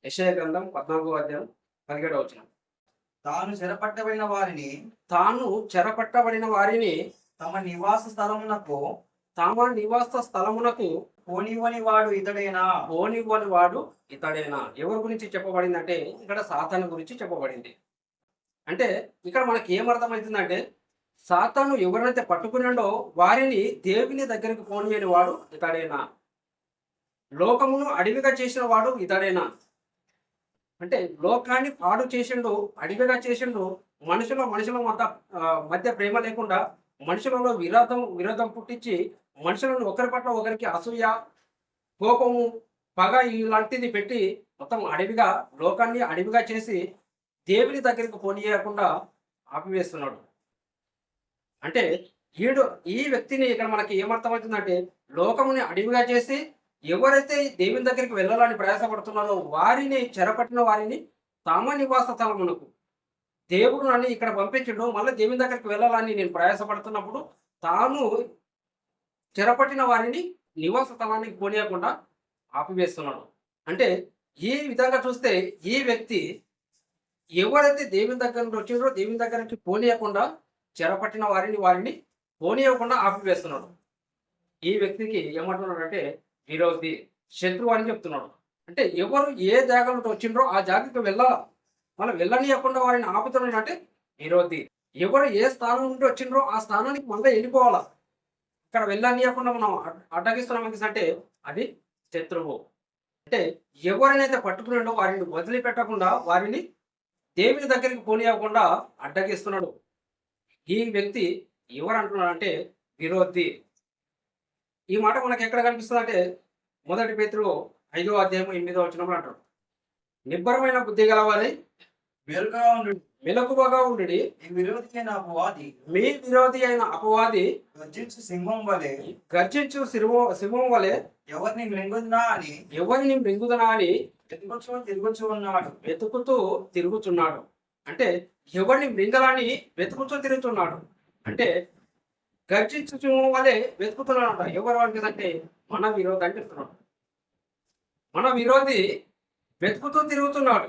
యెషయా గ్రంథం 14వ అధ్యాయం 17వ వచనం. తాను చెరపట్టబడిన వారిని తాను చెరపట్టబడిన వారిని తమ నివాస స్థలమునకు నివాస స్థలమునకు పోనివ్వని వాడు ఇతడేనా? పోనివ్వని వాడు ఇతడేనా. ఎవరి గురించి చెప్పబడిందంటే ఇక్కడ సాతాను గురించి చెప్పబడింది. అంటే ఇక్కడ మనకి ఏమర్థమవుతుందంటే సాతాను ఎవరైతే పట్టుకున్నాడో వారిని దేవుని దగ్గరికి పోనీయని వాడు ఇతడేనా. లోకమును అడవిగా చేసిన వాడు ఇతడేనా. అంటే లోకాన్ని పాడు చేసిండు, అడవిగా చేసిండు. మనుషుల మధ్య ప్రేమ లేకుండా మనుషులలో విరోధం పుట్టించి మనుషులను ఒకరి పట్ల ఒకరికి అసూయ, కోపము, పగ ఇలాంటిది పెట్టి మొత్తం లోకాన్ని అడవిగా చేసి దేవుని దగ్గరికి పోనీయకుండా ఆపివేస్తున్నాడు. అంటే ఈ వ్యక్తిని ఇక్కడ మనకి ఏమర్థమవుతుందంటే లోకముని అడవిగా చేసి ఎవరైతే దేవుని దగ్గరికి వెళ్ళాలని ప్రయాసపడుతున్నారో వారిని చెరపట్టిన వారిని తమ నివాస స్థలమునకు దేవుడు నన్ను ఇక్కడ పంపించడం మళ్ళీ దేవుని దగ్గరికి వెళ్ళాలని నేను ప్రయాసపడుతున్నప్పుడు తాను చెరపట్టిన వారిని నివాస స్థలానికి పోనీయకుండా ఆపివేస్తున్నాడు. అంటే ఈ విధంగా చూస్తే ఈ వ్యక్తి ఎవరైతే దేవుని దగ్గర నుండి వచ్చిండ్రో దేవుని దగ్గరికి పోనీయకుండా చెరపట్టిన వారిని పోనీయకుండా ఆపివేస్తున్నాడు. ఈ వ్యక్తికి ఏమంటున్నాడు అంటే విరోధి, శత్రువు అని చెప్తున్నాడు. అంటే ఎవరు ఏ జాగా నుండి వచ్చిండ్రో ఆ జాగాకి వెళ్ళాలా, మనం వెళ్ళనీయకుండా వారిని ఆపుతున్నాడు అంటే విరోధి. ఎవరు ఏ స్థానం నుండి వచ్చిండ్రో ఆ స్థానానికి మళ్ళీ వెళ్ళిపోవాలా, ఇక్కడ వెళ్ళనీయకుండా మనం అడ్డగిస్తున్నాం అంటే అది శత్రువు. అంటే ఎవరినైతే పట్టుకున్నాడో వారిని వదిలిపెట్టకుండా వారిని దేవుని దగ్గరికి పోనీయకుండా అడ్డగిస్తున్నాడు. ఈ వ్యక్తి ఎవరు అంటున్నాడు అంటే విరోధి. ఈ మాట మనకి ఎక్కడ కనిపిస్తుంది అంటే 1 పేతురు 5వ అధ్యాయం 8వ వచనంలో అంటాడు, నిబ్బరమైన బుద్ధి గలవారై మెలకువగా ఉండు. మీ విరోధి అయిన అపవాది గర్జించు సింహం వలె ఎవరిని మృంగుదనా అని వెతుకుతూ తిరుగుతున్నాడు. అంటే ఎవరిని మృంగలాన్ని వెతుకుతూ తిరుగుతున్నాడు. అంటే గర్జించు సింహం వలె వెతుకుతున్నాడు. ఎవరు అంటే మన విరోధి అని చెప్తున్నాడు. మన విరోధి వెతుకుతూ తిరుగుతున్నాడు.